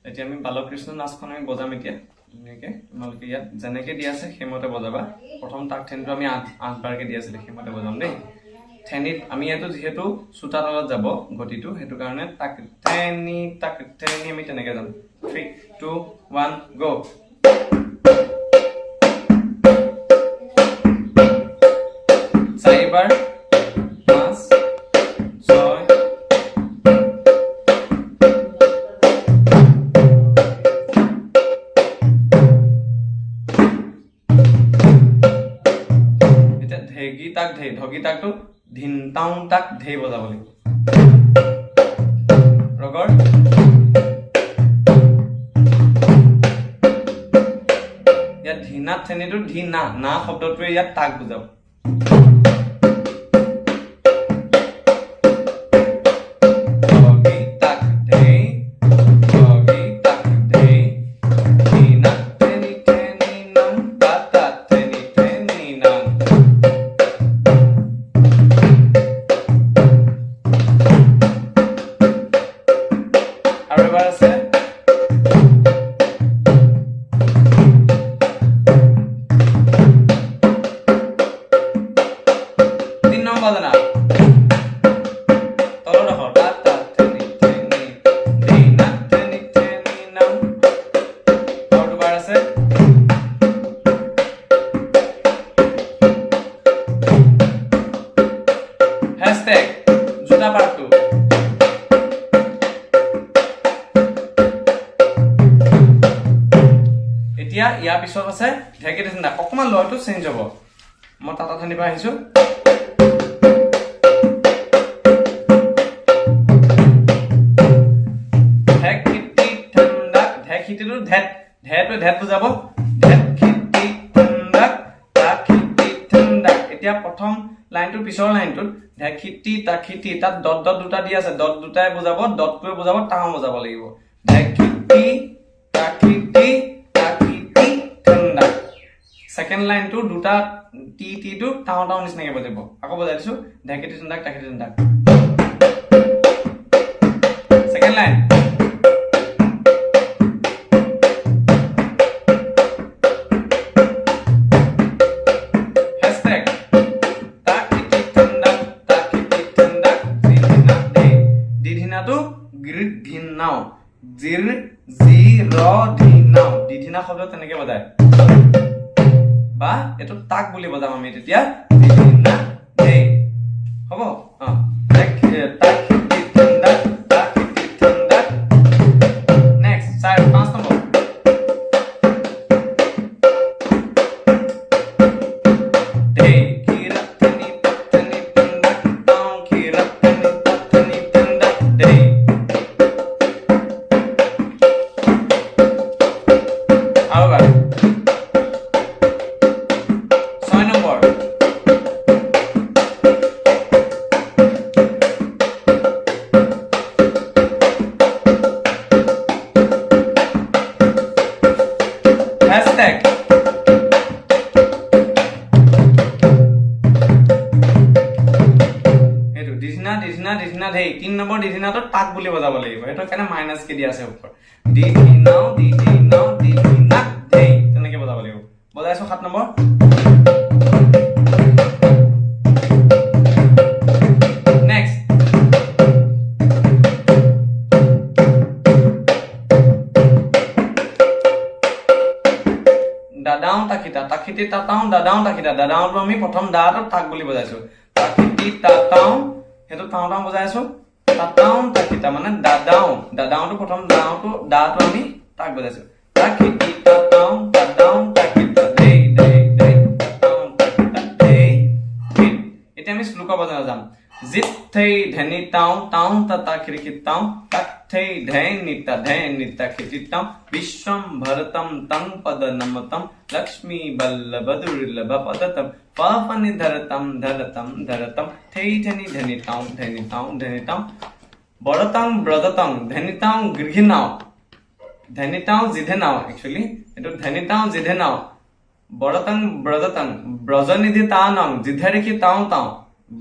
এতিয়া আমি বালকৃষ্ণ নাচখন আমি বজাম এতিয়া ধুনীয়াকে তোমালোকে ইয়াত যেনেকে দি আছে সেইমতে বজাবা প্ৰথম তাক ঠেনিটো আমি 8 বাৰকে দি আছিলে সেইমতে বজাম দেই ঠেনিত আমি ইয়াতো যেহেতু চুটা তালত যাব গতিটো সেইটো কাৰণে তাক ঠেনি আমি তেনেকে যাম 3 2 1 গো চাৰিবাৰ 5 6 ধগি তাকটো ধিন তাং তাক ধেই বজাব লাগিব ৰগৰ ইয়াত ধিনাত ঠেনিটো ধিনা না শব্দটোৱে ইয়াত তাক বুজাব এতিয়া ইয়াৰ পিছত আছে ঢেকি দিনা অকমান লয়টো চেঞ্জ হ'ব মই টাটা ঠানি পৰা আহিছো ঢেকিটি ঠাণ্ডা ঢেকিটিটো ঢেটো ঢেট বুজাব ঢেকিটি ঠাণ্ডা তাকিটি ঠাণ্ডা এতিয়া প্ৰথম লাইনটো পিছৰ লাইনটোত ঢেকিটি তাকিটি তাত ডট ডট দুটা দি আছে ডট দুটাই বুজাব ডটটোৱে বুজাব টাও বুজাব লাগিব ঢেকিটি তাকিটি সেকেন্ড লাইন টু দুটা টি টি টু টাও টাও নিচিনাকে বজাব আকৌ বজাই দিছো ঢেকিটি ঠাণ্ডা তাকিটি ঠাণ্ডা সেকেন্ড লাইন হ্যাশট্যাগ তাকিটি ঠাণ্ডা দিধিনা দে দিধিনাটো গ্ৰিড ধিনাও জিৰ জি ৰ ধিনাও দিধিনা শব্দ তেনেকে বজায় বা এটো তাক বুলি বজাম আমি তেতিয়া দিধিনা দে হ'ব তাক ঠাণ্ডা তাকিটি ঠাণ্ডা নেক্সট 5 নম্বৰ দে কিৰা তনি ঠাণ্ডা তাও কিৰা তনি ঠাণ্ডা দে আওবা hashtag এটো দিধিনা ধেই 3 নম্বৰ দিধিনাটো তাক বুলি বজাব লাগিব এটো কাৰণে মাইনাস কে দি আছে ওপৰ দিধিনাও দিধিনা ধেই তেনেকে বজাব লাগিব বজাইছো 7 নম্বৰ নেক্সট দাদাও তাকিটা তাকিটি তাতাও দাদাও তাকিটা দাদাওটো আমি প্ৰথম দাটো তাক বুলি বজাইছো তাকিটি তাতাও হেতু তাও তাও বজাইছো তাতাও তাকিটা মানে দাদাওটো প্ৰথম দাটো আমি তাক বজাইছো তাকিটি তাতাও দাদাও তাকিটা দেই তাতাও তাকিটা দেই এতিয়া আমি শ্লোকা বজাব যাম জিত থৈ ধনি তাও তাতা খিৰিকিতাও তাক থৈ ধেনিতা খিৰিকিতাও বিশ্বম ভৰতম তং পদ নমতম লক্ষ্মী বল্লভ দুৰ্লভ পদতম পাপনি ধৰতম থৈ ধনিতাও বৰতং ব্ৰজতং ধনিতাও ধনিতাও জিধেনাও একচুয়ালি এটো ধনিতাও জিধেনাও বৰতং ব্ৰজতং ব্ৰজনিধি তানং জিধেৰিকি তাও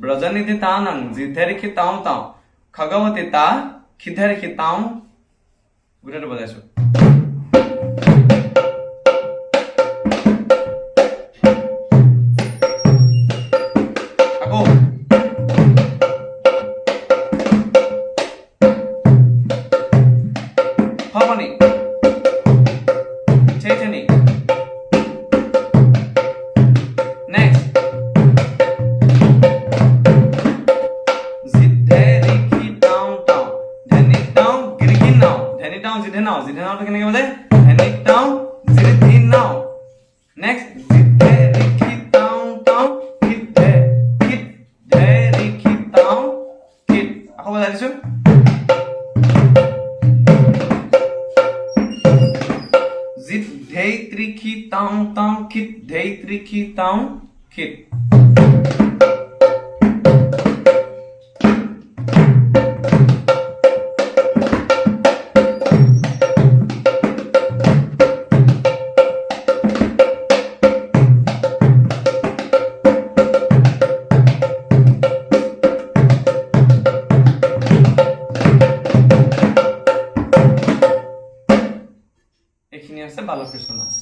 ব্রজনিধি তানং জিধেরিকি তাও খগবতী তা খিধেরিকি তাও গোটেইটো বজাইছো আকৌ হবনি চেচনি নেক্সট জিধে নাও তো কেনেকৈ বজায় ধেনি টাও জিধি নাও নেক্সট জিধে ৰিখি টাও টাও কিধে কিধ ধে ৰিখি টাও কিধ আকৌ বজাই দিছো জিধে ৰিখি টাও টাও কিধ ধে ৰিখি টাও কিধ এইখিনি আছে বালকৃষ্ণ নাচ